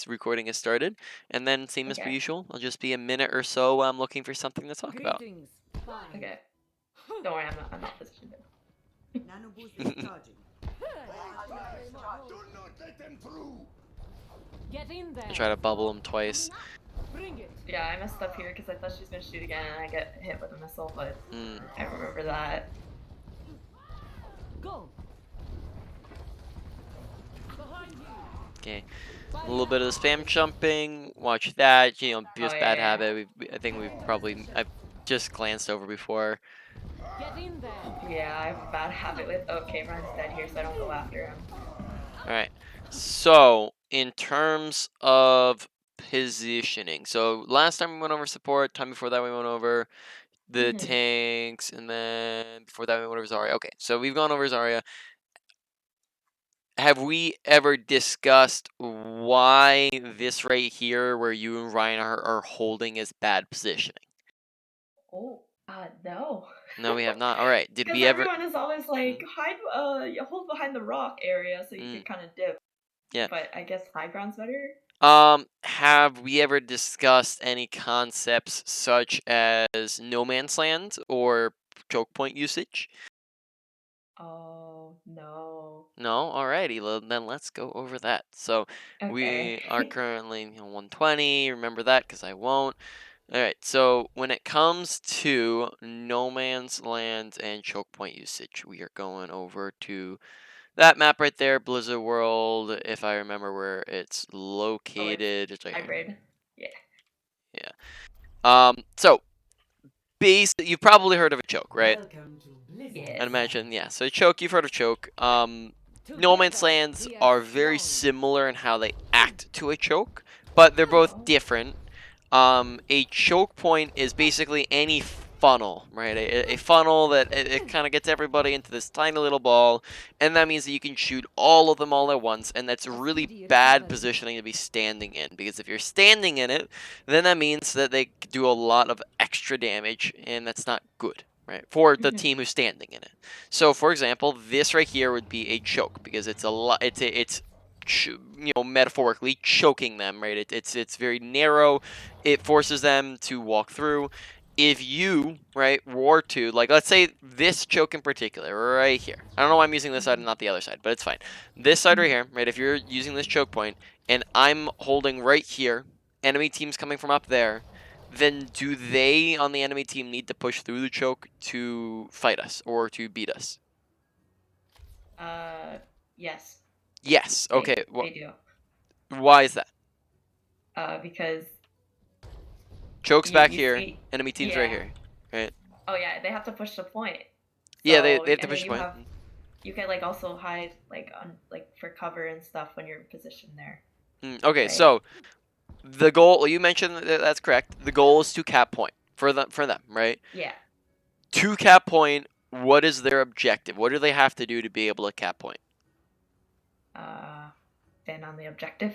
recording has started, and then same as per usual, I'll just be a minute or so looking for something to talk about. Okay. Don't worry, I'm not positioned. Nano boost is charging. Do not let them through. Get in there. I try to bubble him twice. Bring it. Yeah, I messed up here because I thought she was gonna shoot again and I get hit with a missile, but I remember that. Go. Behind you. Okay, a little bit of the spam jumping. Watch that. You know, just bad yeah. habit. I think I've just glanced over before. Get in there. Yeah, I have a bad habit with. Okay, Ron's dead here, so I don't go after him. All right. So in terms of positioning, so last time we went over support. Time before that we went over the tanks, and then before that we went over Zarya. Okay, so we've gone over Zarya. Have we ever discussed why this right here, where you and Ryan are holding, is bad positioning? Oh, no. No, we have not. All right. Did we ever? Everyone is always like, hide, you hold behind the rock area so you can kind of dip. Yeah. But I guess high ground's better. Have we ever discussed any concepts such as no man's land or choke point usage? Oh, no. No? Alrighty, well, then let's go over that. So we are currently 120. Remember that because I won't. Alright, so when it comes to no man's land and choke point usage, we are going over to that map right there, Blizzard World, if I remember where it's located. It's right hybrid. Here. Yeah. So you've probably heard of a choke, right? Welcome to Blizzard. Yes. I'd imagine, yeah. So choke, you've heard of choke. No man's lands are very similar in how they act to a choke, but they're both different. A choke point is basically any funnel, right? A funnel that it kind of gets everybody into this tiny little ball, and that means that you can shoot all of them all at once, and that's really bad positioning to be standing in, because if you're standing in it, then that means that they do a lot of extra damage, and that's not good, right, for the team who's standing in it. So, for example, this right here would be a choke, because it's a lot. It's metaphorically choking them, right? It's very narrow. It forces them to walk through. If you, right, were to, like, let's say this choke in particular, right here. I don't know why I'm using this side and not the other side, but it's fine. This side right here, right, if you're using this choke point, and I'm holding right here, enemy team's coming from up there, then do they, on the enemy team, need to push through the choke to fight us or to beat us? Yes. Yes, okay. They do. Why is that? Because choke's back here, enemy team's right here, right? Oh yeah, they have to push the point. Yeah, they have to push the point. You can like also hide like for cover and stuff when you're positioned there. Okay, right? So the goal, you mentioned that's correct. The goal is to cap point for them, right? Yeah. To cap point, what is their objective? What do they have to do to be able to cap point? Stand on the objective.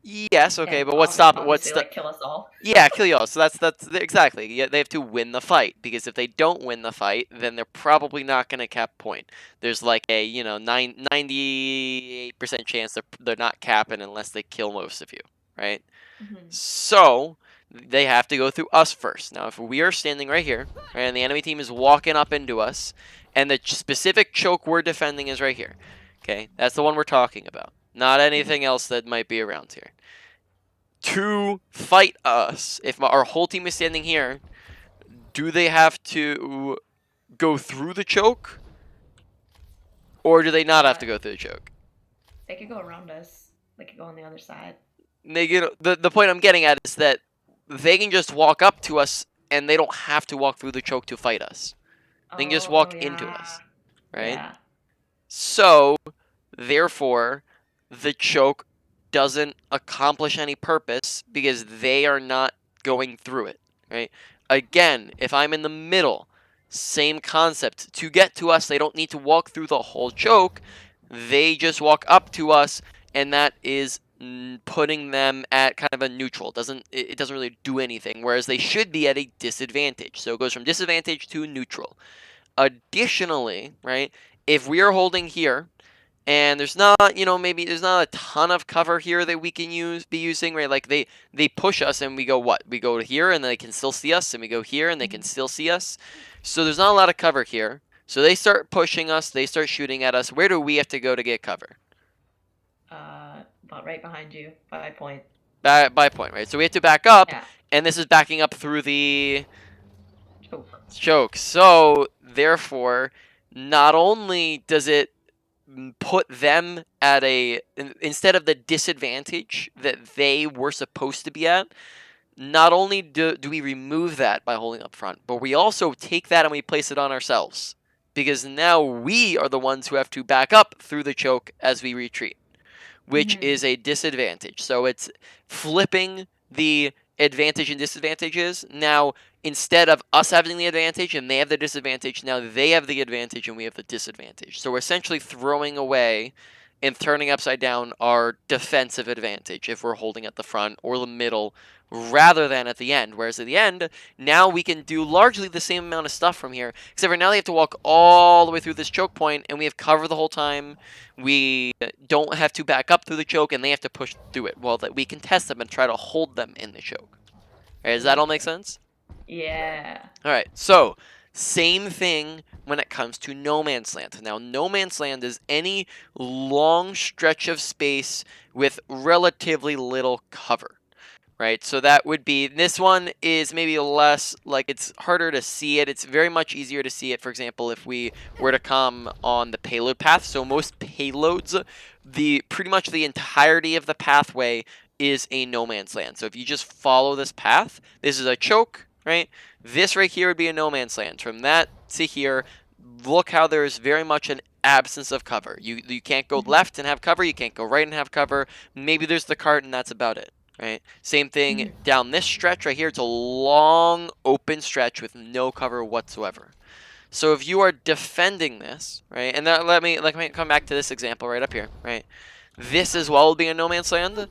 Yes, okay, but what's stopping? Like kill us all? Yeah, kill you all. So that's exactly. Yeah, they have to win the fight, because if they don't win the fight, then they're probably not going to cap point. There's like a 98% chance they're not capping unless they kill most of you, right? So they have to go through us first. Now, if we are standing right here, right, and the enemy team is walking up into us, and the specific choke we're defending is right here, okay, that's the one we're talking about. Not anything else that might be around here. To fight us, if our whole team is standing here, do they have to go through the choke? Or do they not have to go through the choke? They could go around us. They could go on the other side. The point I'm getting at is that they can just walk up to us, and they don't have to walk through the choke to fight us. They can just walk into us, right? Yeah. So, therefore, the choke doesn't accomplish any purpose because they are not going through it, right? Again, if I'm in the middle, same concept. To get to us, they don't need to walk through the whole choke. They just walk up to us, and that is putting them at kind of a neutral. It doesn't really do anything, whereas they should be at a disadvantage. So it goes from disadvantage to neutral. Additionally, right, if we are holding here, and there's not, maybe there's not a ton of cover here that we can be using, right? Like they push us and we go what? We go to here and they can still see us, and we go here and they can still see us. So there's not a lot of cover here. So they start pushing us, they start shooting at us. Where do we have to go to get cover? About right behind you, by point. By point, right? So we have to back up, Yeah. and this is backing up through the Choke. So therefore, not only does it put them at instead of the disadvantage that they were supposed to be at, not only do we remove that by holding up front, but we also take that and we place it on ourselves, because now we are the ones who have to back up through the choke as we retreat, which is a disadvantage. So it's flipping the advantage and disadvantages. Now, instead of us having the advantage and they have the disadvantage, now they have the advantage and we have the disadvantage. So we're essentially throwing away and turning upside down our defensive advantage if we're holding at the front or the middle rather than at the end. Whereas at the end, now we can do largely the same amount of stuff from here, except for now they have to walk all the way through this choke point, and we have cover the whole time. We don't have to back up through the choke, and they have to push through it. Well, that we can test them and try to hold them in the choke. All right, does that all make sense? Yeah. All right, so same thing when it comes to No Man's Land. Now, No Man's Land is any long stretch of space with relatively little cover. Right, so that would be, this one is maybe less, like, it's harder to see it. It's very much easier to see it, for example, if we were to come on the payload path. So most payloads, pretty much the entirety of the pathway is a No Man's Land. So if you just follow this path, this is a choke, right? This right here would be a No Man's Land. From that to here, look how there's very much an absence of cover. You can't go left and have cover, you can't go right and have cover. Maybe there's the cart and that's about it. Right. Same thing down this stretch right here. It's a long open stretch with no cover whatsoever. So if you are defending this, right, and let me come back to this example right up here, right. This as well would be a No Man's Land,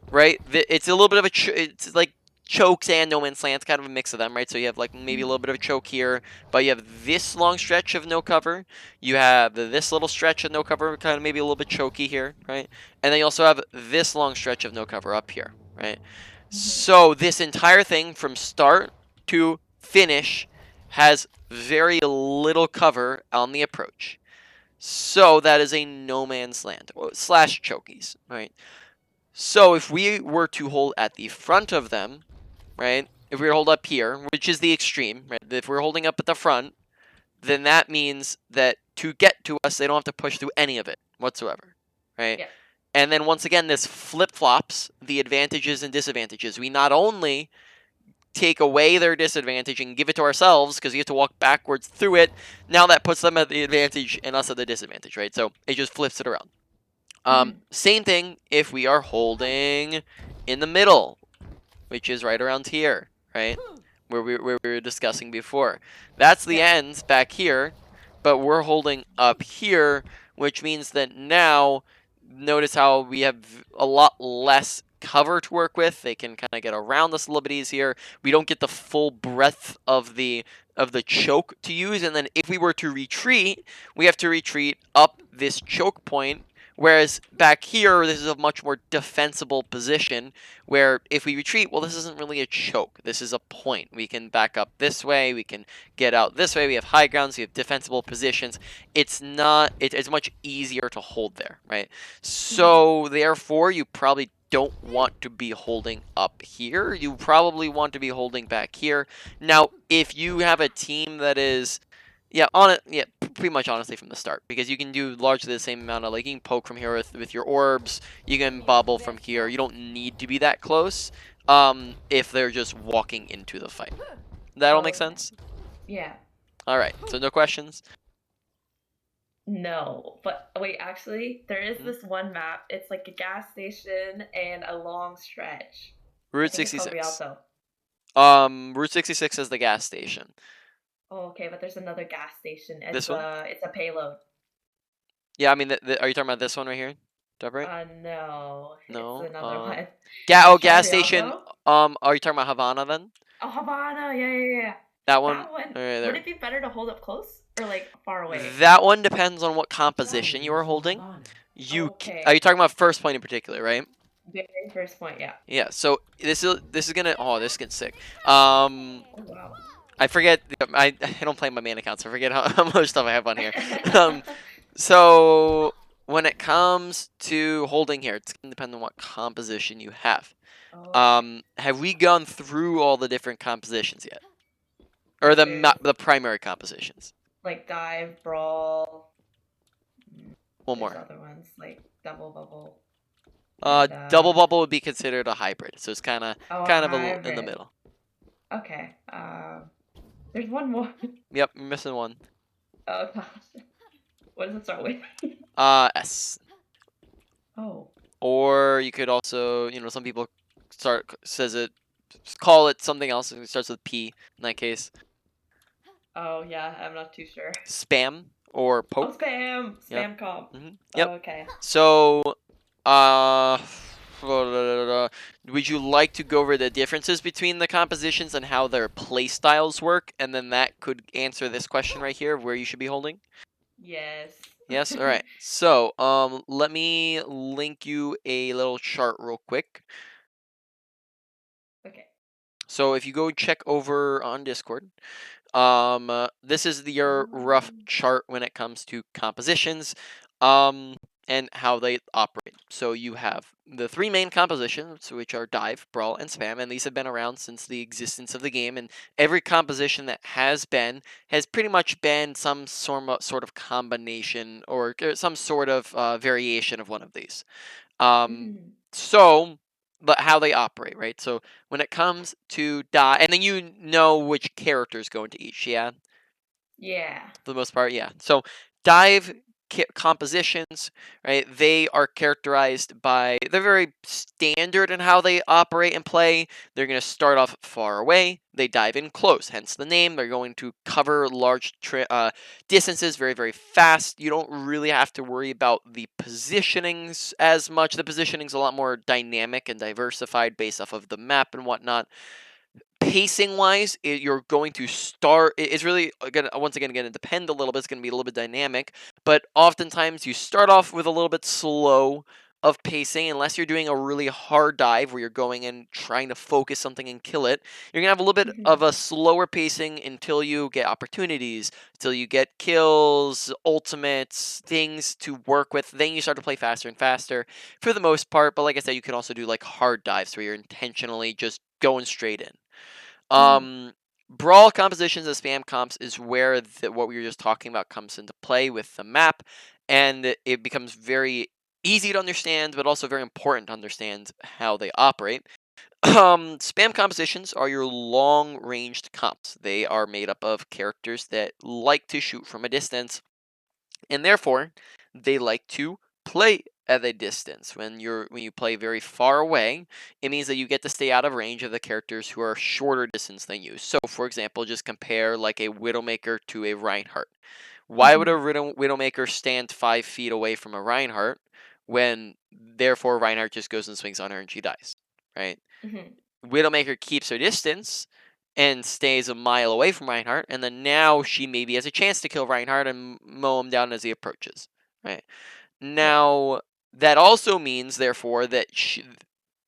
right. It's a little bit of it's like chokes and No Man's Land. It's kind of a mix of them, right? So you have like maybe a little bit of a choke here, but you have this long stretch of no cover. You have this little stretch of no cover, kind of maybe a little bit choky here, right? And then you also have this long stretch of no cover up here, right? So this entire thing from start to finish has very little cover on the approach. So that is a No Man's Land / chokies, right? So if we were to hold at the front of them, right? If we were to hold up here, which is the extreme, right? If we're holding up at the front, then that means that to get to us, they don't have to push through any of it whatsoever, right? Yeah. And then once again, this flip-flops the advantages and disadvantages. We not only take away their disadvantage and give it to ourselves because we have to walk backwards through it. Now that puts them at the advantage and us at the disadvantage, right? So it just flips it around. Same thing if we are holding in the middle, which is right around here, right? Where we were discussing before. That's the ends back here, but we're holding up here, which means that now, notice how we have a lot less cover to work with. They can kind of get around us a little bit easier. We don't get the full breadth of the choke to use, and then if we were to retreat, we have to retreat up this choke point. Whereas back here, this is a much more defensible position where if we retreat, well, this isn't really a choke. This is a point. We can back up this way. We can get out this way. We have high grounds. We have defensible positions. It's much easier to hold there, right? So therefore, you probably don't want to be holding up here. You probably want to be holding back here. Now, if you have a team that is pretty much honestly from the start, because you can do largely the same amount of, like, you can poke from here with your orbs, you can bobble from here. You don't need to be that close if they're just walking into the fight. That all make sense? Yeah. All right, so no questions? No, but wait, actually, there is this one map. It's like a gas station and a long stretch. Route 66. Rialto. Route 66 is the gas station. Oh, okay, but there's another gas station. This one? It's a payload. Yeah, I mean, are you talking about this one right here? Top right? No. No. It's another one. Gas station. Rialto? Are you talking about Havana then? Oh, Havana. Yeah. That one. That one. Right there. Would it be better to hold up close? or like far away? That one depends on what composition you are holding. Okay. Are you talking about first point in particular, right? Very first point, yeah. Yeah. So this is gonna. Oh, this gets sick. Oh wow. I forget. I don't play my main account, so I forget how much stuff I have on here. So when it comes to holding here, it's gonna depend on what composition you have. Okay. Have we gone through all the different compositions yet, or Like there's the primary compositions? like dive, brawl. One There's more. other ones like double bubble. And Double bubble would be considered a hybrid, so it's kind oh, a of in the hybrid. middle. Okay. There's one more. Yep, you're missing one. Oh gosh. What does it start with? S. Oh. Or you could also, some people call it something else. It starts with P in that case. Oh yeah, I'm not too sure. Spam or Oh, poke. spam! Yep. Spam comp. Yep. Okay. So, would you like to go over the differences between the compositions and how their play styles work? And then that could answer this question right here of where you should be holding? Yes. Yes? All right. So, let me link you a little chart real quick. Okay. So if you go check over on Discord, this is your rough chart when it comes to compositions, and how they operate. So you have the three main compositions, which are dive, brawl, and spam, and these have been around since the existence of the game. And every composition that has pretty much been some sort of combination or some sort of variation of one of these. Mhm. So, but how they operate, right? So when it comes to die, and then you know which characters go into each, yeah, Yeah. for the most part, yeah. So dive compositions, right? They are characterized by they're very standard in how they operate and play. They're going to start off far away. They dive in close, hence the name. They're going to cover large distances very, very fast. You don't really have to worry about the positionings as much. The positioning's a lot more dynamic and diversified based off of the map and whatnot. Pacing wise, you're going to start. It's really once again going to depend a little bit. It's going to be a little bit dynamic, but oftentimes you start off with a little bit slow of pacing, unless you're doing a really hard dive where you're going and trying to focus something and kill it. You're gonna have a little bit of Mhm. a slower pacing until you get opportunities, until you get kills, ultimates, things to work with. Then you start to play faster and faster for the most part. But like I said, you can also do like hard dives where you're intentionally just going straight in. Mhm. Brawl compositions and spam comps is where what we were just talking about comes into play with the map, and it becomes very easy to understand, but also very important to understand how they operate. Spam compositions are your long-ranged comps. They are made up of characters that like to shoot from a distance, and therefore they like to play at a distance. When you play very far away, it means that you get to stay out of range of the characters who are shorter distance than you. So for example, just compare like a Widowmaker to a Reinhardt. Why would a Mhm. Widowmaker stand 5 feet away from a Reinhardt when therefore Reinhardt just goes and swings on her and she dies, right? Mhm. Widowmaker keeps her distance and stays a mile away from Reinhardt, and then now she maybe has a chance to kill Reinhardt and mow him down as he approaches. Right Yeah. now, that also means, therefore, that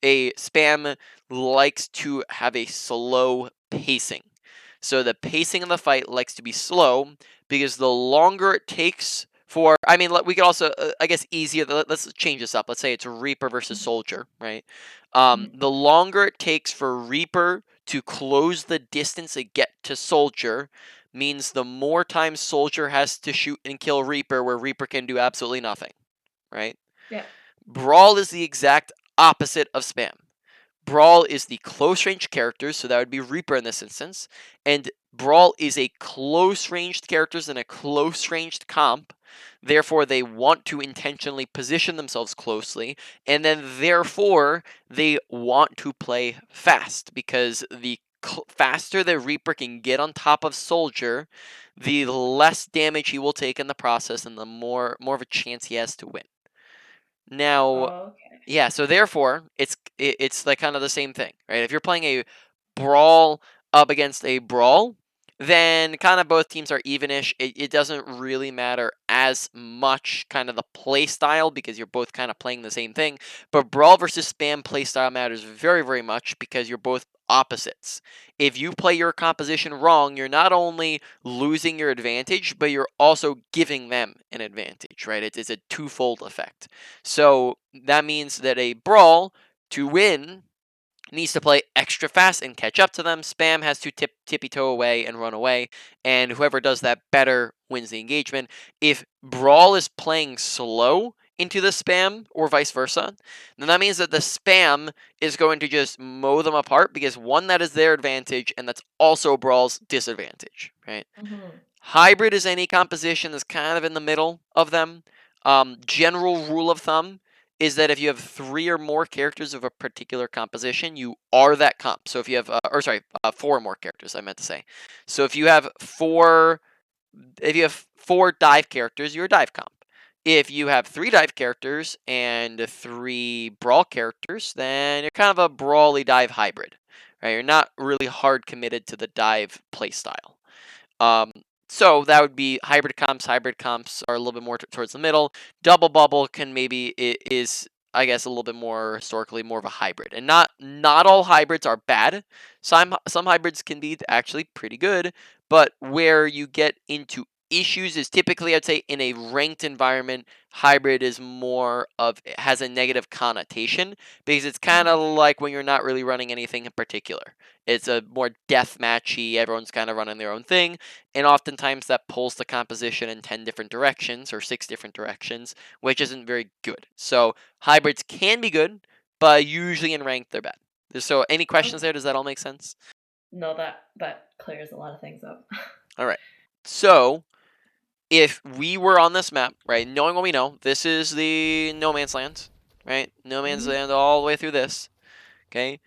a spam likes to have a slow pacing. So the pacing of the fight likes to be slow because the longer it takes for, I mean, we could also, I guess, easier. Let's change this up. Let's say it's Reaper versus Mhm. Soldier, right? Mhm. The longer it takes for Reaper to close the distance to get to Soldier means the more time Soldier has to shoot and kill Reaper, where Reaper can do absolutely nothing, right? Yeah. Brawl is the exact opposite of spam. Brawl is the close range characters, so that would be Reaper in this instance. And Brawl is a close ranged characters and a close ranged comp. Therefore, they want to intentionally position themselves closely, and then therefore they want to play fast because the faster the Reaper can get on top of Soldier, the less damage he will take in the process, and the more of a chance he has to win. Now, Oh, okay. yeah, so therefore, it's like kind of the same thing, right? If you're playing a brawl up against a brawl, then kind of both teams are evenish. It doesn't really matter as much kind of the play style because you're both kind of playing the same thing. But Brawl versus Spam play style matters very, very much because you're both opposites. If you play your composition wrong, you're not only losing your advantage, but you're also giving them an advantage, right? It's a twofold effect. So that means that a Brawl, to win, needs to play extra fast and catch up to them. Spam has to tippy toe away and run away, and whoever does that better wins the engagement. If Brawl is playing slow into the Spam or vice versa, then that means that the Spam is going to just mow them apart because one, that is their advantage, and that's also Brawl's disadvantage, right? Hybrid is any composition that's kind of in the middle of them. General rule of thumb is that if you have 3 or more characters of a particular composition, you are that comp. So if you have, 4 or more characters, I meant to say. So if you have 4 dive characters, you're a dive comp. If you have 3 dive characters and 3 brawl characters, then you're kind of a brawly dive hybrid, right? You're not really hard committed to the dive playstyle. So that would be hybrid comps. Hybrid comps are a little bit more towards the middle. Double bubble can maybe is, I guess, a little bit more historically more of a hybrid. And not all hybrids are bad. Some hybrids can be actually pretty good, but where you get into issues is typically, I'd say, in a ranked environment, hybrid is more of, has a negative connotation because it's kind of like when you're not really running anything in particular. It's a more deathmatchy, everyone's kind of running their own thing, and oftentimes that pulls the composition in 10 different directions or 6 different directions, which isn't very good. So hybrids can be good, but usually in ranked they're bad. So any questions there? Does that all make sense? No, that clears a lot of things up. All right. So if we were on this map, right, knowing what we know, this is the no man's land, right? No man's land all the way through this. Okay.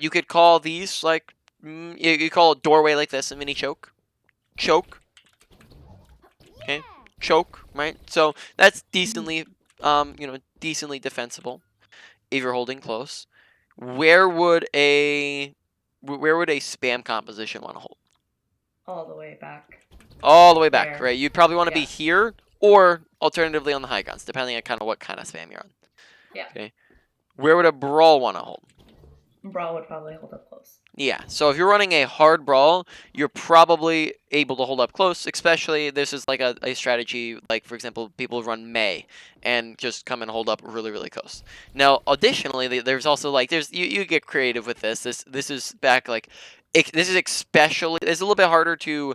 You could call these like you call a doorway like this a mini choke. Choke. Okay. Choke, right? So that's decently decently defensible if you're holding close. Where would a spam composition want to hold? All the way back. All the way back, There. right? You'd probably want to be Yeah. here or alternatively on the high grounds, depending on kind of what kind of spam you're on. Yeah. Okay. Where would a brawl want to hold? Brawl would probably hold up close. Yeah, so if you're running a hard brawl, you're probably able to hold up close, especially this is like a strategy, like for example, people run May and just come and hold up really, really close. Now, additionally, there's also like, you get creative with this. This is back like, this is especially, it's a little bit harder to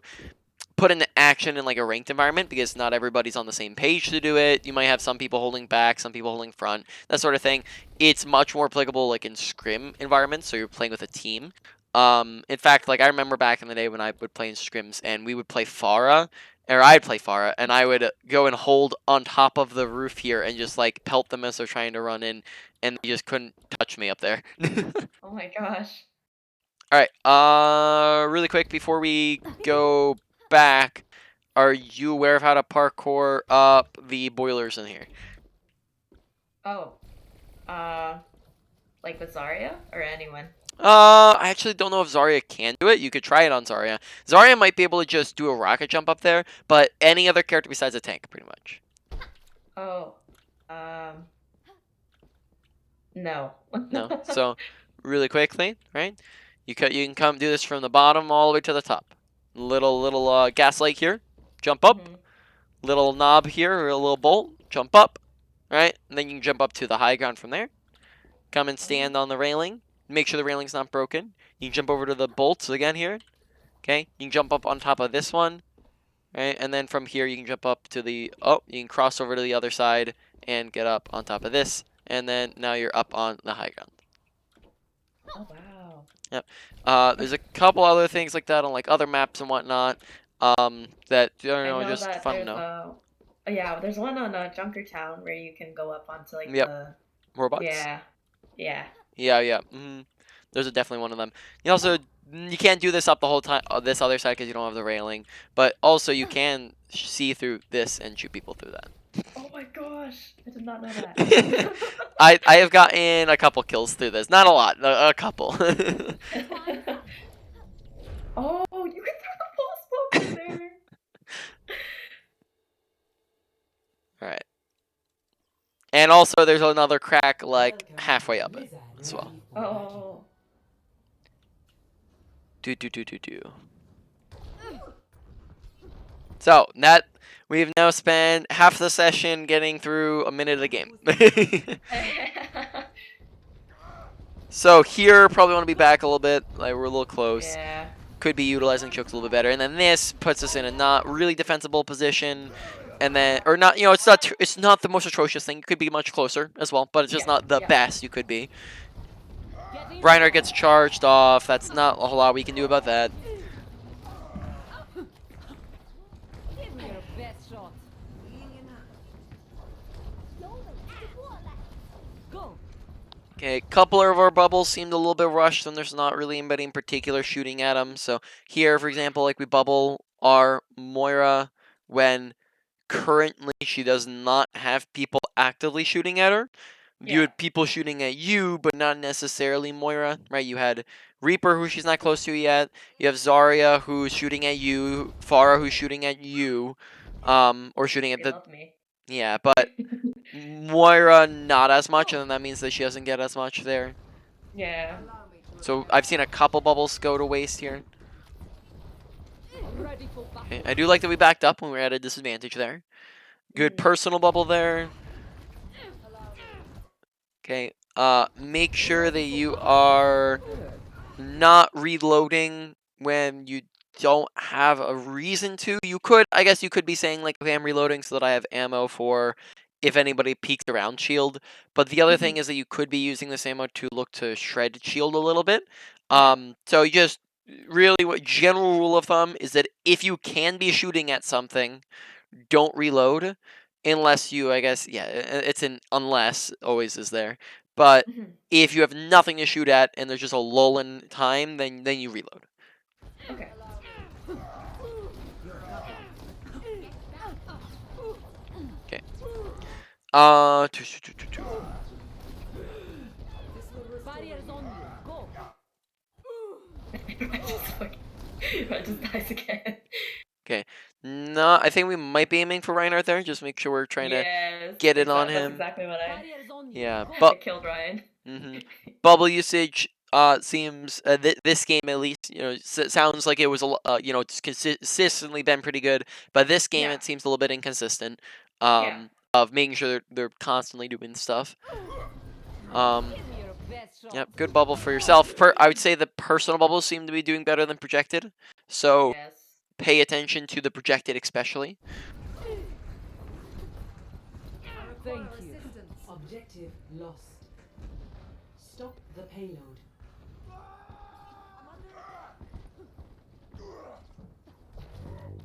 put into action in like a ranked environment because not everybody's on the same page to do it. You might have some people holding back, some people holding front, that sort of thing. It's much more applicable like in scrim environments, so you're playing with a team. In fact, like I remember back in the day when I would play in scrims and we would play Pharah, or I'd play Pharah, and I would go and hold on top of the roof here and just like pelt them as they're trying to run in, and they just couldn't touch me up there. Oh my gosh. All right, really quick before we go back, are you aware of how to parkour up the boilers in here? Oh. Like with Zarya or anyone? I actually don't know if Zarya can do it. You could try it on Zarya. Zarya might be able to just do a rocket jump up there, but any other character besides a tank, pretty much. Oh. No. No. So, really quickly, right? You can come do this from the bottom all the way to the top. Little gas light here, jump up. Little knob here or a little bolt, jump up, right? And then you can jump up to the high ground from there. Come and stand on the railing. Make sure the railing's not broken. You can jump over to the bolts again here. Okay, you can jump up on top of this one, right? And then from here you can jump up to the, you can cross over to the other side and get up on top of this. And then now you're up on the high ground. Oh wow. Yep. There's a couple other things like that on like other maps and whatnot. That I don't know, just that fun to there's know. yeah, there's one on Junkertown where you can go up onto like Yep. the Robots. yeah. Yeah. There's definitely one of them. You also you can't do this up the whole time. This other side because you don't have the railing, but also you can see through this and shoot people through that. Oh my gosh, I did not know that. I have gotten a couple kills through this. Not a lot, a couple. Oh, you can throw the All right. And also, there's another crack like halfway up it as well. Oh. Do. So that we've now spent half the session getting through a minute of the game. So here, probably want to be back a little bit. Like we're a little close. Yeah. Could be utilizing chokes a little bit better, and then this puts us in a not really defensible position, and then or not. It's not the most atrocious thing. It could be much closer as well, but it's just not the best you could be. Get in Reiner there. gets charged off. That's not a whole lot we can do about that. Give me your best shot. Go. Okay, a couple of our bubbles seemed a little bit rushed, and there's not really anybody in particular shooting at them. So here, for example, like we bubble our Moira when currently she does not have people actively shooting at her. You Yeah. had people shooting at you, but not necessarily Moira, right? You had Reaper, who she's not close to yet. You have Zarya, who's shooting at you. Pharah, who's shooting at you, or shooting at They the love me. yeah. But Moira, not as much, and then that means that she doesn't get as much there. Yeah. So I've seen a couple bubbles go to waste here. Ready for battle. Okay, I do like that we backed up when we were at a disadvantage there. Good personal bubble there. Okay, make sure that you are not reloading when you don't have a reason to. I guess you could be saying like, okay, I'm reloading so that I have ammo for if anybody peeks around shield. But the other thing is that you could be using this ammo to look to shred shield a little bit. So you just really what general rule of thumb is that if you can be shooting at something, don't reload unless you, I guess, yeah, it's an unless always is there. But if you have nothing to shoot at and there's just a lull in time, then you reload. Okay. Okay. Barriers on you. Go. I just dies again. Okay. No, I think we might be aiming for Reinhardt there. Just make sure we're trying to Yes. get it on That's him. exactly what I. Barriers on you. Yeah, Go. I but killed Ryan. bubble usage seems this game at least sounds like it was it's consistently been pretty good, but this game Yeah. it seems a little bit inconsistent. Yeah. Of making sure they're constantly doing stuff. Give me your best shot. Yep, good bubble for yourself. I would say the personal bubbles seem to be doing better than projected, so Yes. pay attention to the projected especially. Thank you. Objective lost. Stop the payload.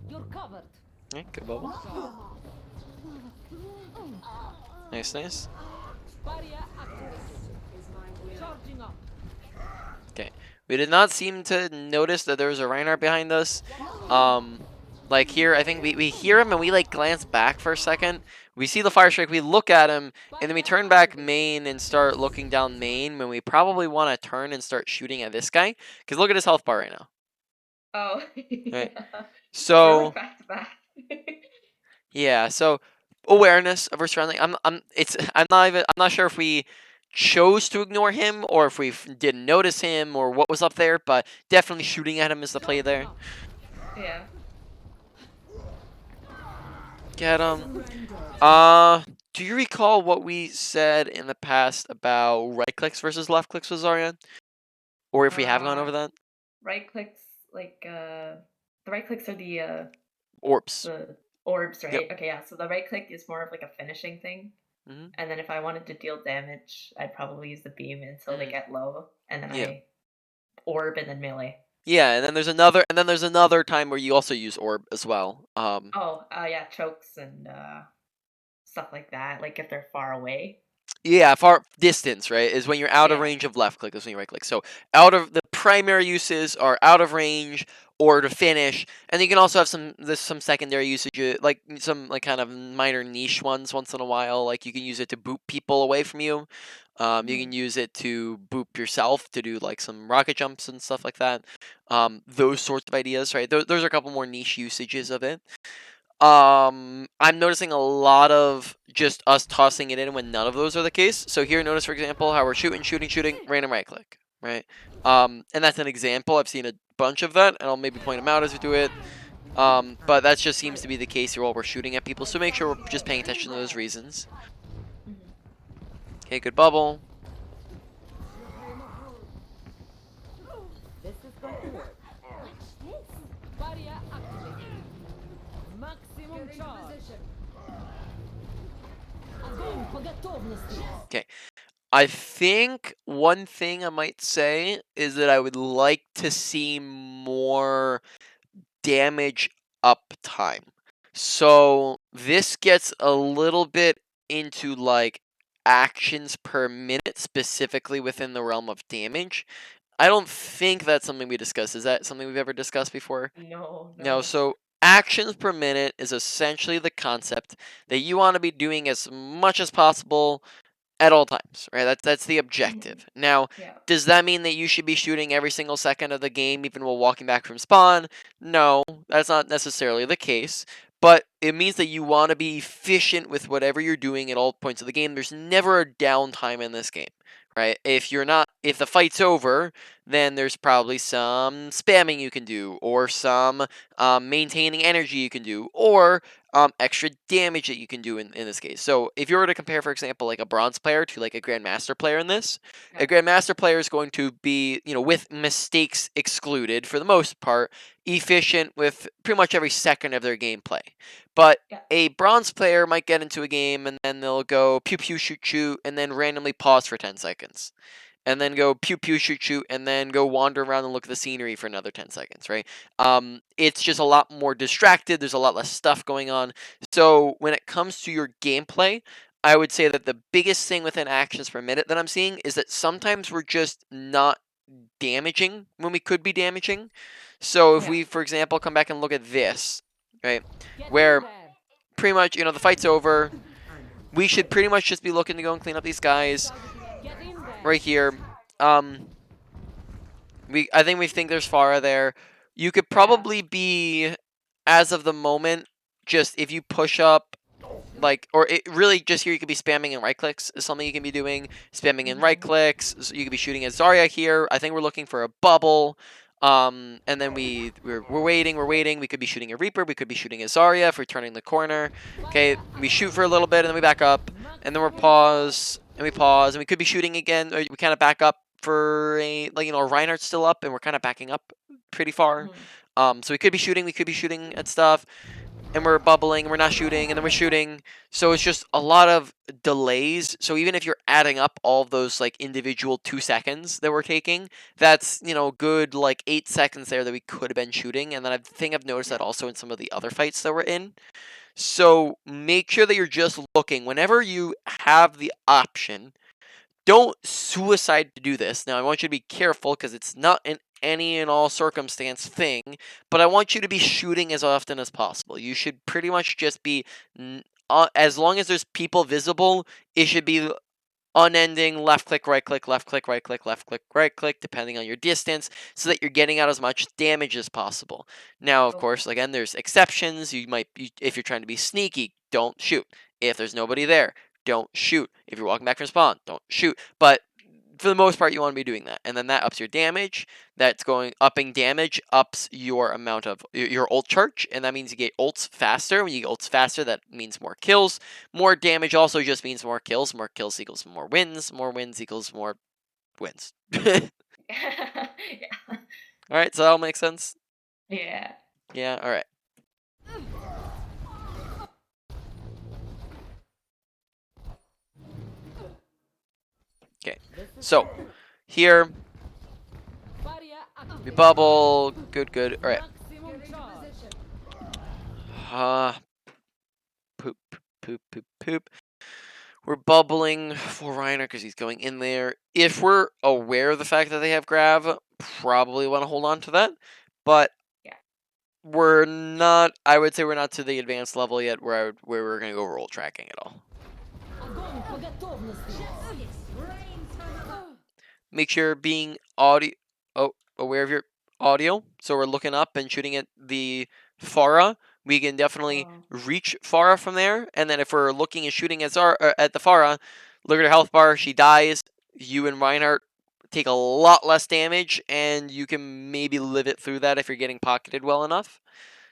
You're covered. Okay, good bubble. Nice. Barrier activated. Charging up. Okay, we did not seem to notice that there was a Reinhardt behind us. Like here, I think we hear him and we like glance back for a second. We see the fire strike, we look at him, and then we turn back main and start looking down main when we probably want to turn and start shooting at this guy. Because look at his health bar right now. Oh. Yeah. Right. We're So like back to back. yeah, so awareness of our surrounding. I'm not sure if we chose to ignore him or if we didn't notice him or what was up there, but definitely shooting at him is the play there. Yeah. Get him. Do you recall what we said in the past about right clicks versus left clicks with Zarya? Or if we have gone over that? Right clicks, like the right clicks are the Orbs. orbs, right? Yep. Okay, yeah. So the right click is more of like a finishing thing. Mhm. And then if I wanted to deal damage, I'd probably use the beam until they get low, and then Yeah. I orb and then melee. Yeah, and then there's another time where you also use orb as well. Oh, yeah, chokes and stuff like that. Like if they're far away. Yeah, far distance, right, is when you're out of Yeah. range of left click, is when you right click. So out of the primary uses are out of range or to finish, and you can also have some secondary usage, like some like kind of minor niche ones once in a while. Like you can use it to boop people away from you. You can use it to boop yourself to do like some rocket jumps and stuff like that. Those sorts of ideas, right? Those are a couple more niche usages of it. I'm noticing a lot of just us tossing it in when none of those are the case. So here, notice for example how we're shooting, random right click, right? And that's an example. I've seen a bunch of that, and I'll maybe point them out as we do it. But that just seems to be the case here while we're shooting at people. So make sure we're just paying attention to those reasons. Mhm. Okay, good bubble. This is going to work. Barrier activated. Maximum charge. Огонь по готовности. Okay. I think one thing I might say is that I would like to see more damage uptime. So this gets a little bit into like actions per minute, specifically within the realm of damage. I don't think that's something we discussed. Is that something we've ever discussed before? No, No, no. so actions per minute is essentially the concept that you want to be doing as much as possible at all times, right? That's the Mhm. objective. Now, Yeah. does that mean that you should be shooting every single second of the game, even while walking back from spawn? No, that's not necessarily the case. But it means that you want to be efficient with whatever you're doing at all points of the game. There's never a downtime in this game, right? If the fight's over, then there's probably some spamming you can do, or some maintaining energy you can do, or extra damage that you can do in this case. So if you were to compare, for example, like a bronze player to like a grandmaster player in this, a Yeah. grandmaster player is going to be, with mistakes excluded for the most part, efficient with pretty much every second of their gameplay. But Yeah. a bronze player might get into a game and then they'll go pew pew shoot shoot and then randomly pause for 10 seconds and then go pew pew shoot shoot and then go wander around and look at the scenery for another 10 seconds, right? It's just a lot more distracted. There's a lot less stuff going on. So when it comes to your gameplay, I would say that the biggest thing within actions per minute that I'm seeing is that sometimes we're just not damaging when we could be damaging. So if Yeah. we, for example, come back and look at this, right, Get where in there. pretty much, the fight's over, we should pretty much just be looking to go and clean up these guys Get in there. right here. I think we think there's Farah there. You could Yeah. probably be, as of the moment, just if you push up, like, or it really just here you could be spamming in right clicks is something you can be doing. Spamming in right Mhm. clicks. So you could be shooting at Zarya here. I think we're looking for a bubble. And then we're waiting. We could be shooting a Reaper. We could be shooting a Zarya if we're turning the corner. Okay, we shoot for a little bit and then we back up, and then we pause and we could be shooting again. Or we kind of back up for Reinhardt's still up and we're kind of backing up pretty far. Mhm. So we could be shooting at stuff, and we're bubbling, and we're not shooting, and then we're shooting. So it's just a lot of delays. So even if you're adding up all of those like individual 2 seconds that we're taking, that's good like 8 seconds there that we could have been shooting. And then I think I've noticed that Yeah. also in some of the other fights that we're in. So make sure that you're just looking whenever you have the option. Don't suicide to do this. Now, I want you to be careful because it's not an any and all circumstance thing, but I want you to be shooting as often as possible. You should pretty much just be, as long as there's people visible, it should be unending left click, right click, left click, right click, left click, right click, depending on your distance, so that you're getting out as much damage as possible. Now, of Okay. course, again, there's exceptions. You might be, if you're trying to be sneaky, don't shoot. If there's nobody there, don't shoot. If you're walking back from spawn, don't shoot. But for the most part, you want to be doing that, and then that ups your damage. That's upping damage ups your amount of your ult charge, and that means you get ults faster. When you get ults faster, that means more kills. More damage also just means more kills. More kills equals more wins. More wins equals more wins. All Yeah. right, so that'll make sense. Yeah. Yeah. All right. Okay. So here Barrier we activated. bubble. Good. All right. Maximum charge. Poop. Poop. We're bubbling for Reiner because he's going in there. If we're aware of the fact that they have Grav, probably want to hold on to that. But Yeah. we're not. I would say we're not to the advanced level yet where we're gonna go roll tracking at all. Огонь по готовности. Make sure being aware of your audio. So we're looking up and shooting at the Farah. we can definitely Oh. reach Farah from there. And then if we're looking and shooting at at the Farah, look at her health bar. She dies. You and Reinhardt take a lot less damage, and you can maybe live it through that if you're getting pocketed well enough.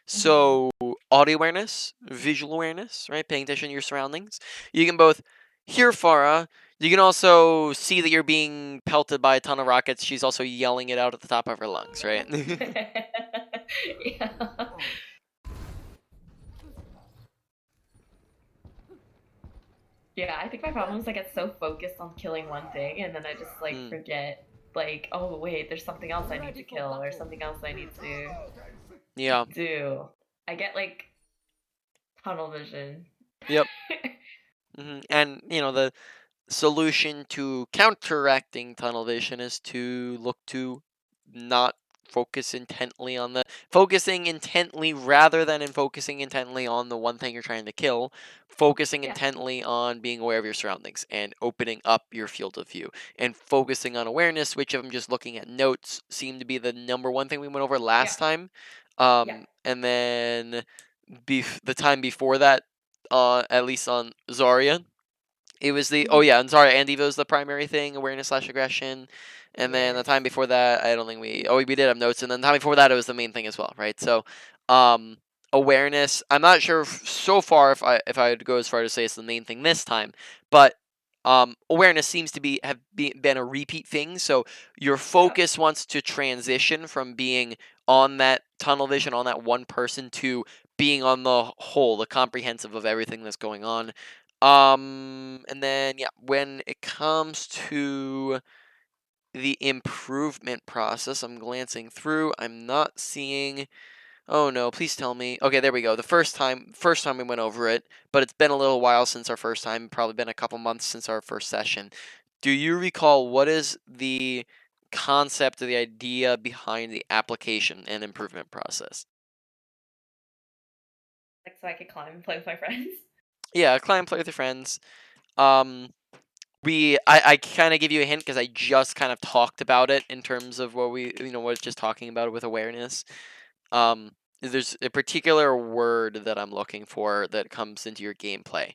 So audio awareness, visual awareness, right? Paying attention to your surroundings. You can both hear Farah. You can also see that you're being pelted by a ton of rockets. She's also yelling it out at the top of her lungs, right? Yeah. Yeah, I think my problem is I get so focused on killing one thing and then I just like forget like, oh wait, there's something else I need to kill or something else I need to Yeah. do. I get like tunnel vision. Yep. And the solution to counteracting tunnel vision is to look to not focusing intently rather than in focusing intently on the one thing you're trying to kill, focusing Yeah. intently on being aware of your surroundings and opening up your field of view and focusing on awareness, which I'm just looking at notes seemed to be the number one thing we went over last time. Yeah. And then the time before that, at least on Zarya, it was and sorry, and Evo was the primary thing, awareness slash aggression. And then the time before that, I don't think we did have notes, and then the time before that it was the main thing as well, right? So awareness, I'm not sure so far if I would go as far to say it's the main thing this time, but awareness seems to been a repeat thing. So your focus wants to transition from being on that tunnel vision on that one person to being on the whole, the comprehensive of everything that's going on. And then when it comes to the improvement process, I'm glancing through. I'm not seeing. Oh no, please tell me. Okay, there we go. The first time we went over it, but it's been a little while since our first time. Probably been a couple months since our first session. Do you recall what is the concept or the idea behind the application and improvement process? Like so I could climb and play with my friends. Yeah, climb, play with your friends. Um, I kind of give you a hint because I just kind of talked about it in terms of what what just talking about it with awareness. There's a particular word that I'm looking for that comes into your gameplay.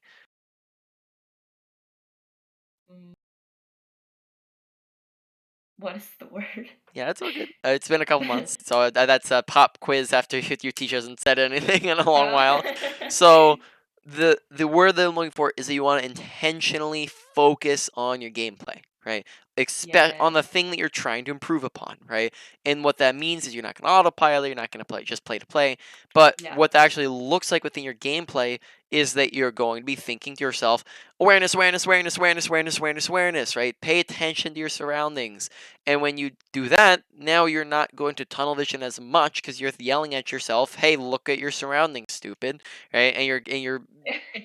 What is the word? Yeah, it's all good. It's been a couple months, so that's a pop quiz after your teacher hasn't said anything in a long while. So the word that I'm looking for is that you want to intentionally focus on your gameplay, right? Expect on the thing that you're trying to improve upon, right? And what that means is you're not going to autopilot, you're not going to just play to play, but what that actually looks like within your gameplay is that you're going to be thinking to yourself, awareness, awareness, awareness, awareness, awareness, awareness, awareness, right? Pay attention to your surroundings. And when you do that, now you're not going to tunnel vision as much because you're yelling at yourself, "Hey, look at your surroundings, stupid!" Right? And you're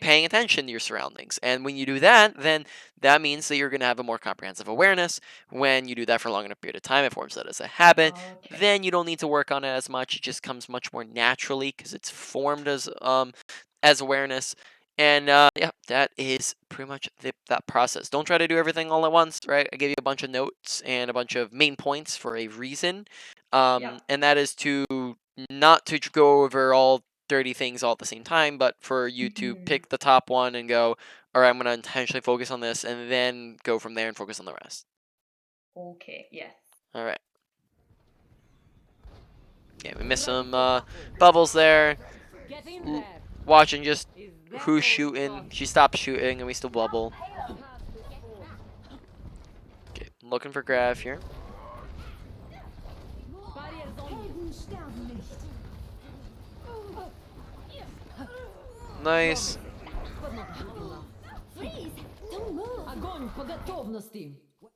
paying attention to your surroundings. And when you do that, then that means that you're going to have a more comprehensive awareness. When you do that for a long enough period of time, it forms that as a habit. Then you don't need to work on it as much. It just comes much more naturally because it's formed as awareness. And that is pretty much that process. Don't try to do everything all at once, right? I gave you a bunch of notes and a bunch of main points for a reason, and that is to not to go over all 30 things all at the same time, but for you to pick the top one and go, all right, I'm going to intentionally focus on this, and then go from there and focus on the rest. Okay, yes. All right. Yeah, we missed some bubbles there. Watching just who's shooting. She stopped shooting, and we still bubble. Okay, looking for Grav here. Nice.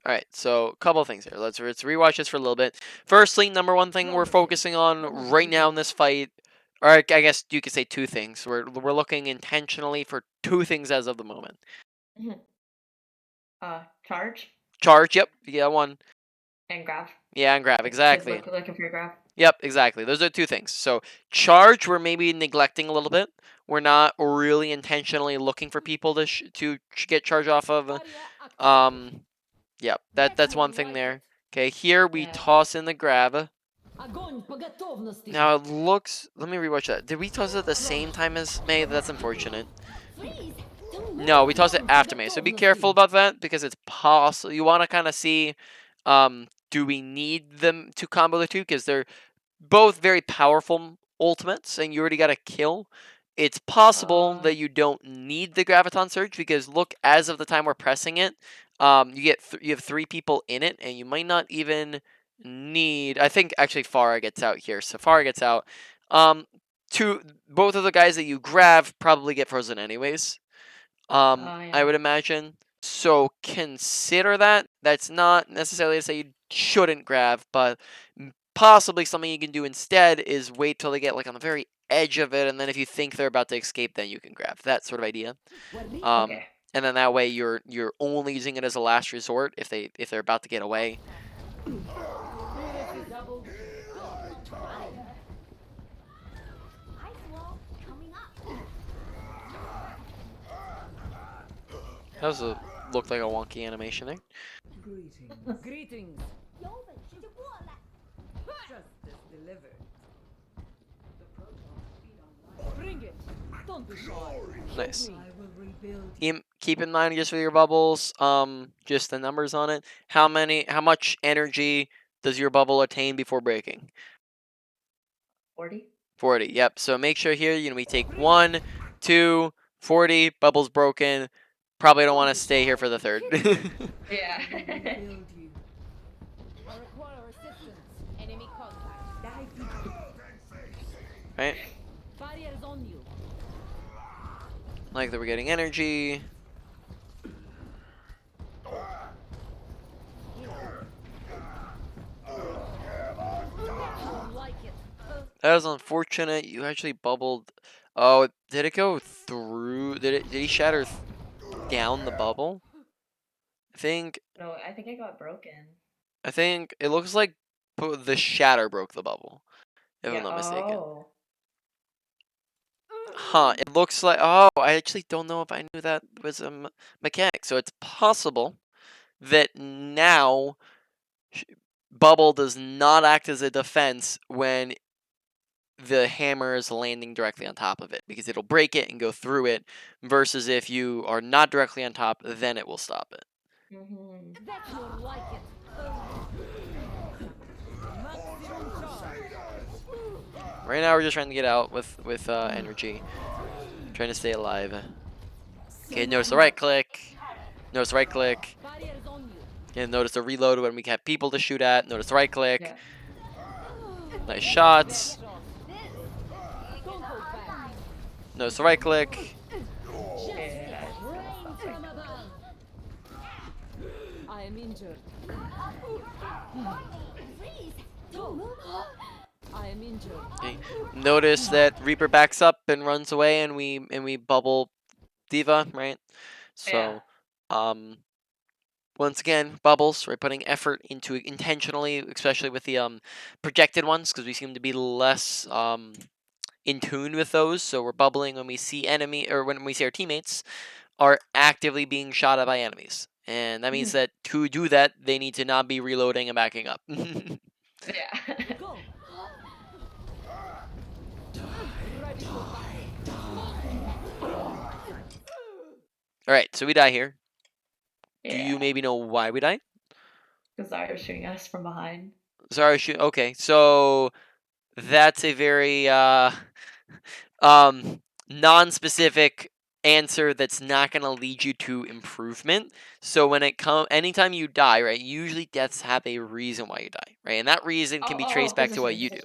Alright, so a couple of things here. Let's rewatch this for a little bit. Firstly, number one thing we're focusing on right now in this fight, or I guess you could say two things. We're looking intentionally for two things as of the moment. Charge. Charge, yep, yeah, one. And grab. Yeah, and grab, exactly. Looking for your grab. Yep, exactly. Those are two things. So charge, we're maybe neglecting a little bit. We're not really intentionally looking for people to get charge off of. Yep, that's one thing there. Okay, here we toss in the grab. Огонь по готовности. Now it looks. Let me rewatch that. Did we toss it at the same time as May? That's unfortunate. No, we tossed it after May. So be careful about that because it's possible. You want to kind of see, do we need them to combo the two? Because they're both very powerful ultimates, and you already got a kill. It's possible that you don't need the Graviton Surge because look, as of the time we're pressing it, you have 3 people in it, and you might not even need. I think actually Farah gets out here, so Farah gets out. Both of the guys that you grab probably get frozen anyways. I Yeah. would imagine. So consider that. That's not necessarily to say you shouldn't grab, but possibly something you can do instead is wait till they get like on the very edge of it, and then if you think they're about to escape, then you can grab. That sort of idea. Okay. And then that way you're only using it as a last resort if they're about to get away. That was looked like a wonky animation there. Greetings. Greetings. Justice delivered. Bring it. Don't be shy. Nice. I will rebuild. Keep in mind just for your bubbles, just the numbers on it. How much energy does your bubble attain before breaking? 40. 40. Yep. So make sure here, we take 1, 2, 40, bubbles broken. Probably don't want to stay here for the third. Yeah. Rebuild you. I require assistance. Enemy contact. Right? Barrier is on you. Like that we're getting energy. I like it. That was unfortunate. You actually bubbled. Oh, did it go through? Did he shatter down the bubble? I think No, I think I got broken. it looks like the shatter broke the bubble, if I'm Yeah. not mistaken. Oh. Huh, it looks like. Oh, I actually don't know if I knew that was a mechanic. So it's possible that now bubble does not act as a defense when the hammer is landing directly on top of it because it'll break it and go through it versus if you are not directly on top, then it will stop it. That's more like it. Maximum charge. Right now we're just trying to get out with energy, trying to stay alive. Okay, notice the right click. Notice the right click. Barrier is on you. And notice the reload when we have people to shoot at. Notice the right click. Yeah. Nice shots. Don't hold back. Notice the right click. Yeah. Rain from above. I am injured. I am injured. Okay. Notice that Reaper backs up and runs away, and we bubble Diva, right? So, once again, bubbles. We're putting effort into it intentionally, especially with the projected ones, because we seem to be less in tune with those. So we're bubbling when we see when we see our teammates are actively being shot at by enemies, and that means that to do that, they need to not be reloading and backing up. Yeah. Go. Ready for All right, so we die here. Do you Yeah. maybe know why we die? Because Zarya was shooting us from behind. Sorry, okay, so that's a very non-specific answer that's not going to lead you to improvement. So when anytime you die, right, usually deaths have a reason why you die, right? And that reason can be traced back to what you do.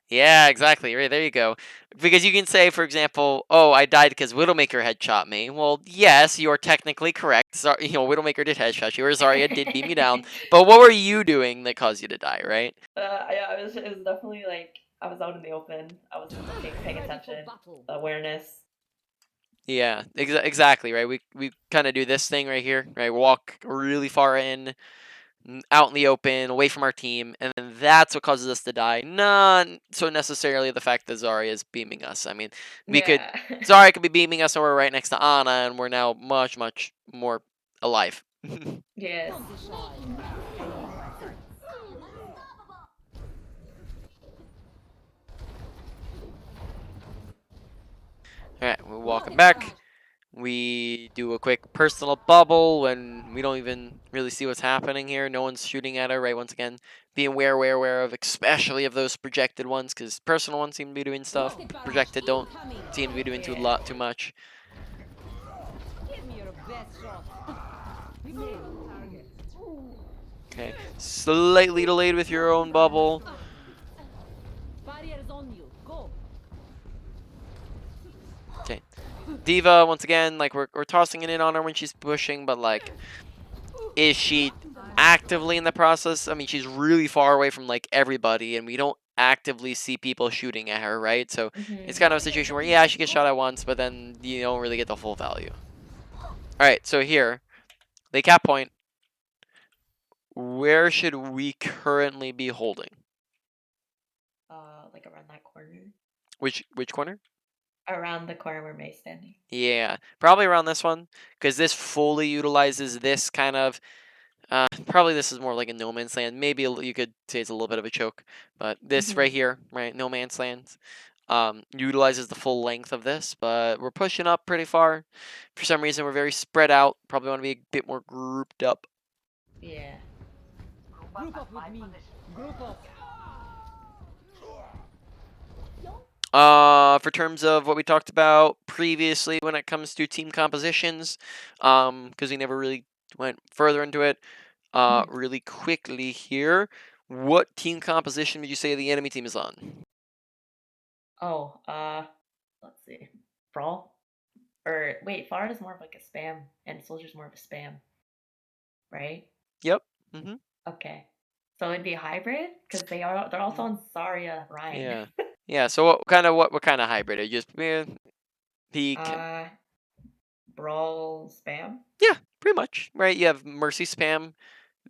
Yeah, exactly. Right, there you go. Because you can say, for example, oh, I died because Widowmaker headshot me. Well, yes, you are technically correct. Widowmaker did headshot you, or Zarya did beat me down. But what were you doing that caused you to die, right? Yeah, it was definitely like I was out in the open. I wasn't paying attention. Awareness. Yeah, exactly, right? We kind of do this thing right here, right? Walk really far out in the open, away from our team, and then that's what causes us to die. Not so necessarily the fact that Zarya is beaming us. I mean, Yeah. Zarya could be beaming us and we're right next to Ana, and we're now much, much more alive. Yes. Don't be shy. welcome back. We do a quick personal bubble when we don't even really see what's happening here. No one's shooting at her, right? Once again, be aware of, especially of those projected ones, because personal ones seem to be doing stuff. Projected don't seem to be doing too much. Give me your best shot. Okay, slightly delayed with your own bubble. Barrier's on you. Go. Okay, Diva once again, like we're tossing it in on her when she's pushing, but like, is she actively in the process? I mean, she's really far away from like everybody, and we don't actively see people shooting at her, right? So it's kind of a situation where yeah, she gets shot at once, but then you don't really get the full value. All right, so here, the cap point. Where should we currently be holding? Like around that corner. Which corner? Around the corner where May's standing. Yeah, probably around this one, because this fully utilizes this kind of. Probably this is more like a no man's land. Maybe you could say it's a little bit of a choke, but this right here, right, no man's land, utilizes the full length of this. But we're pushing up pretty far. For some reason, we're very spread out. Probably want to be a bit more grouped up. Yeah. Group up with me. Group up. For terms of what we talked about previously when it comes to team compositions, because we never really went further into it, really quickly here, what team composition would you say the enemy team is on? Oh, let's see. Brawl? Or wait, Fard is more of like a spam, and Soldier's more of a spam. Right? Yep. Mm-hmm. Okay. So it'd be a hybrid? Because they're also on Zarya Ryan. Yeah. Yeah, so what kind of hybrid? Are you just peak? Brawl spam? Yeah, pretty much. Right? You have Mercy spam,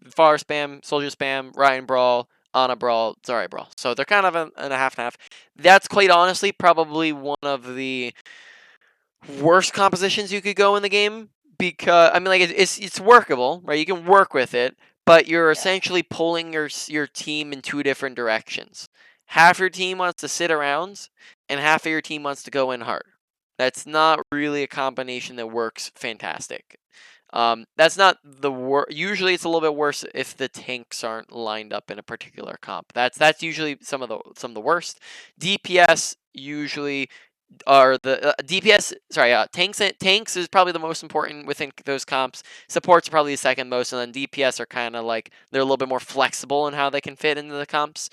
Far spam, Soldier spam, Ryan brawl, Ana brawl, Zarya brawl. So they're kind of in a half and half. That's quite honestly probably one of the worst compositions you could go in the game, because I mean, like it's workable, right? You can work with it, but you're essentially pulling your team in two different directions. Half your team wants to sit around, and half of your team wants to go in hard. That's not really a combination that works fantastic. That's not the worst. Usually, it's a little bit worse if the tanks aren't lined up in a particular comp. That's usually some of the worst. DPS usually are the DPS. Sorry, tanks is probably the most important within those comps. Supports are probably the second most, and then DPS are kind of like they're a little bit more flexible in how they can fit into the comps.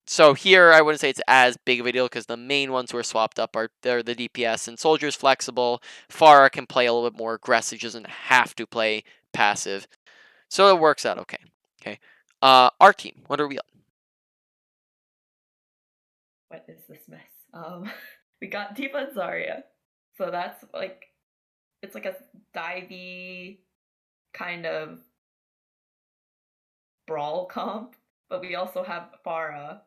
So here, I wouldn't say it's as big of a deal because the main ones who are swapped up they're the DPS, and Soldier's flexible. Pharah can play a little bit more aggressive; she doesn't have to play passive, so it works out okay. Okay, our team, what are we on? What is this mess? We got Tifa and Zarya. So that's like, it's like a divey kind of brawl comp, but we also have Pharah.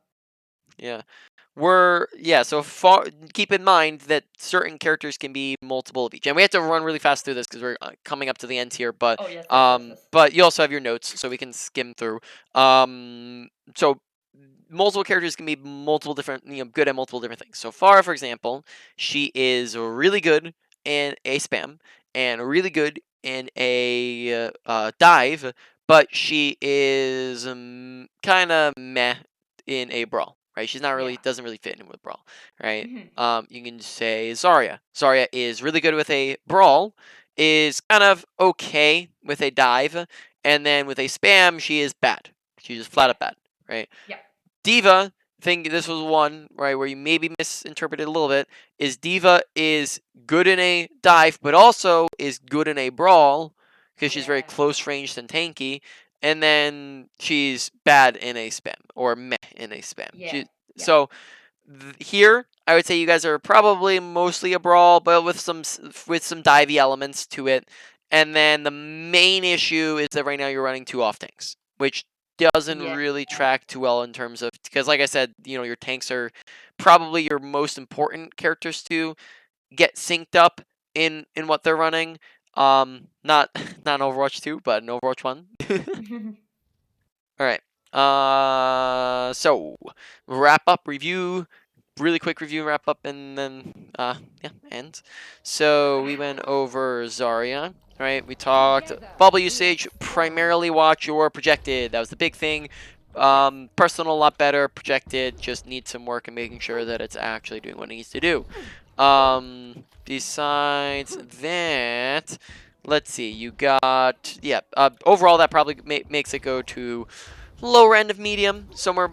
Yeah. So far, keep in mind that certain characters can be multiple of each, and we have to run really fast through this because we're coming up to the end here. But Oh, yes. but you also have your notes, so we can skim through. So multiple characters can be multiple different, good at multiple different things. So far, for example, she is really good in a spam and really good in a dive, but she is kind of meh in a brawl, right? She's not really doesn't really fit in with brawl, right? You can say Zarya. Zarya is really good with a brawl, is kind of okay with a dive, and then with a spam, she is bad. She's just flat up bad, right? Yeah. Diva, I think this was one, right, where you maybe misinterpreted a little bit, is Diva is good in a dive, but also is good in a brawl, because she's very close ranged and tanky, and then she's bad in a spam, or meh in a spam. So here, I would say you guys are probably mostly a brawl, but with some divey elements to it. And then the main issue is that right now you're running two off tanks, which doesn't really track too well in terms of, because like I said, your tanks are probably your most important characters to get synced up in what they're running. Not not in Overwatch 2, but in Overwatch 1. All right. So wrap up review. really quick review and wrap up, and then yeah, end. So we went over Zarya, right? We talked bubble usage, primarily watch your projected. That was the big thing. Personal a lot better, projected just needs some work in making sure that it's actually doing what it needs to do. Besides that, let's see, you got, yeah, overall that probably makes it go to lower end of medium, somewhere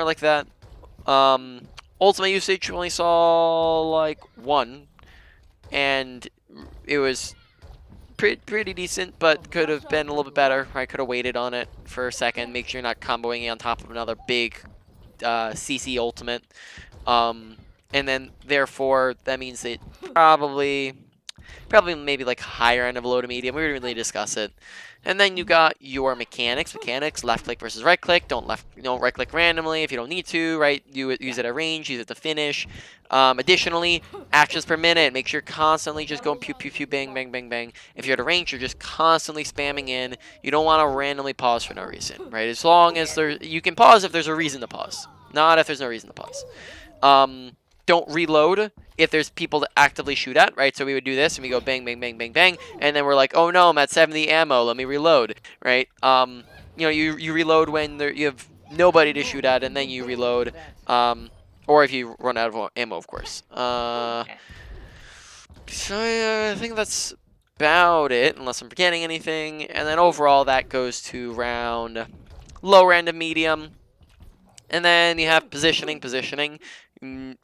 like that. Ultimate usage only saw like 1, and it was pretty decent, but could have been a little bit better. I could have waited on it for a second, make sure you're not comboing it on top of another big CC ultimate. And then therefore that means that probably maybe like higher end of low to medium. We didn't really discuss it. And then you got your mechanics. Left click versus right click. Don't right click randomly if you don't need to, right? You use it at range, use it to finish. Additionally, actions per minute. Make sure you're constantly just going pew pew pew bang bang bang bang. If you're at a range, you're just constantly spamming in. You don't want to randomly pause for no reason, right? As long as you can pause if there's a reason to pause, not if there's no reason to pause. Don't reload if there's people to actively shoot at, right? So we would do this and we go bang, bang, bang, bang, bang, and then we're like, oh no, I'm at 70 ammo, let me reload, right? You know, you reload when you have nobody to shoot at, and then you reload, or if you run out of ammo, of course. So I think that's about it, unless I'm forgetting anything. And then overall, that goes to round lower end of medium. And then you have positioning.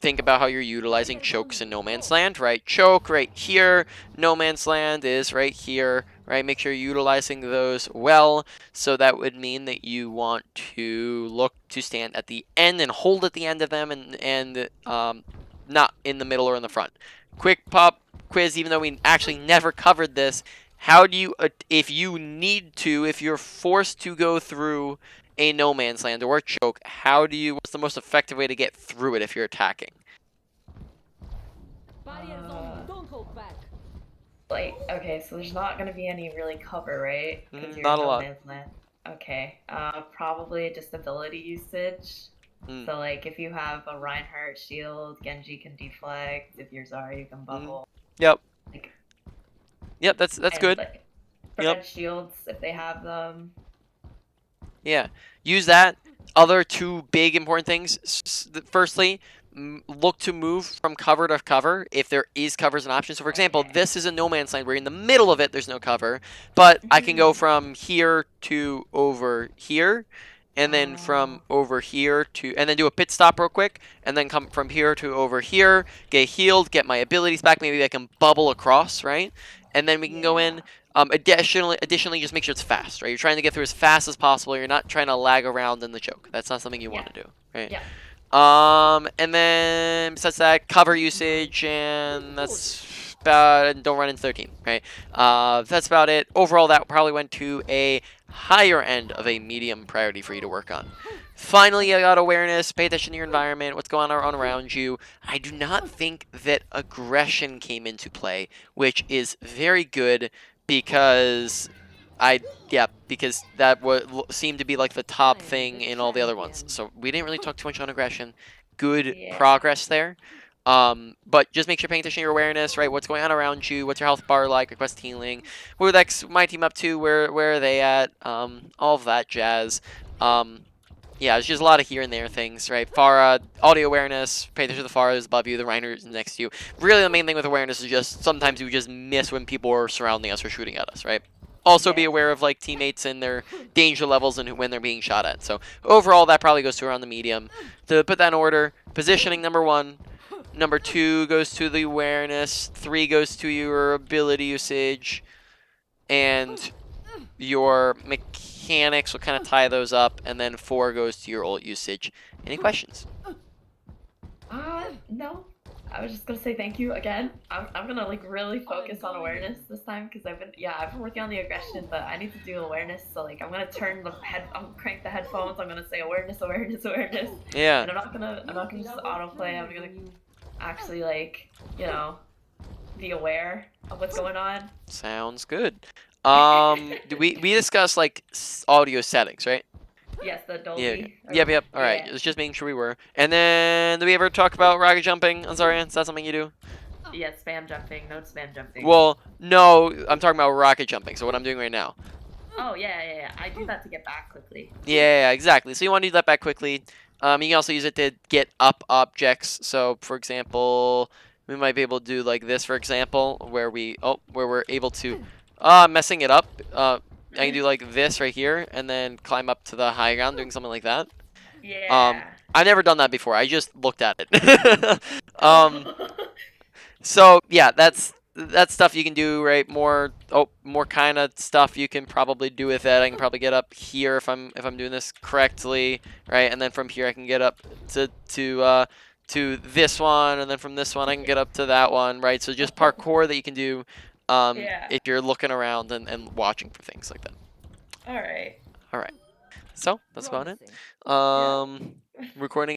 Think about how you're utilizing chokes in No Man's Land, right? Choke right here. No Man's Land is right here, right? Make sure you're utilizing those well. So that would mean that you want to look to stand at the end and hold at the end of them, and not in the middle or in the front. Quick pop quiz, even though we actually never covered this. How do you, if you're forced to go through a No Man's Land or a choke, what's the most effective way to get through it if you're attacking? Don't hold back. Like, okay, so there's not gonna be any really cover, right? Because you're Not in a No lot. Man's Land. Okay, probably just ability usage. So like, if you have a Reinhardt shield, Genji can deflect. If you're Zarya, you can bubble. Yep. Like, Yep, that's good. Like, prevent shields if they have them. Yeah, use that. Other two big important things. Firstly, look to move from cover to cover if there is covers and options. So for example, this is a No Man's Land where in the middle of it there's no cover, but I can go from here to over here, and then from over here to, and then do a pit stop real quick, and then come from here to over here, get healed, get my abilities back. Maybe I can bubble across, right? And then we can go in. Additionally, just make sure it's fast, right? You're trying to get through as fast as possible. You're not trying to lag around in the choke. That's not something you want to do, right? Yeah. And then besides that, cover usage, and that's about it. Don't run into 13, right? That's about it. Overall, that probably went to a higher end of a medium priority for you to work on. Finally, I got awareness. Pay attention to your environment, what's going on around you. I do not think that aggression came into play, which is very good because because that seemed to be like the top thing in all the other ones. So we didn't really talk too much on aggression. Good progress there. But just make sure you're paying attention to your awareness, right? What's going on around you? What's your health bar like? Request healing. Who the my team up to? Where are they at? All of that jazz. Yeah, it's just a lot of here and there things, right? Pharah, audio awareness, pay attention to the Pharah is above you, the Reiner is next to you. Really, the main thing with awareness is just sometimes we just miss when people are surrounding us or shooting at us, right? Also be aware of like teammates and their danger levels and when they're being shot at. So overall, that probably goes to around the medium. To put that in order, positioning number 1. Number 2 goes to the awareness. 3 goes to your ability usage. And your mechanics will kind of tie those up. And then 4 goes to your ult usage. Any questions? No. I was just gonna say thank you again. I'm gonna like really focus on awareness this time because I've been working on the aggression, but I need to do awareness. So like I'm gonna crank the headphones. I'm gonna say awareness. Yeah. And I'm not gonna just autoplay. I'm gonna actually like be aware of what's going on. Sounds good. We discussed like audio settings, right? Yes, the Yeah. Dolby. Yep. All right. Yeah. It's just making sure we were. And then, do we ever talk about rocket jumping on Zarya? Is that something you do? Yeah, spam jumping. No spam jumping. Well, no. I'm talking about rocket jumping. So what I'm doing right now. Oh yeah. I do that to get back quickly. Yeah, exactly. So you want to use that back quickly. You can also use it to get up objects. So, for example, we might be able to do like this, for example, where we're able to, messing it up. I can do like this right here, and then climb up to the high ground, doing something like that. Yeah. I've never done that before. I just looked at it. Oh. So yeah, that's stuff you can do, right? More kind of stuff you can probably do with it. I can probably get up here if I'm doing this correctly, right? And then from here I can get up to this one, and then from this one I can get up to that one, right? So just parkour that you can do Yeah. if you're looking around and watching for things like that. All right. All right. So that's about it. Promising. Recording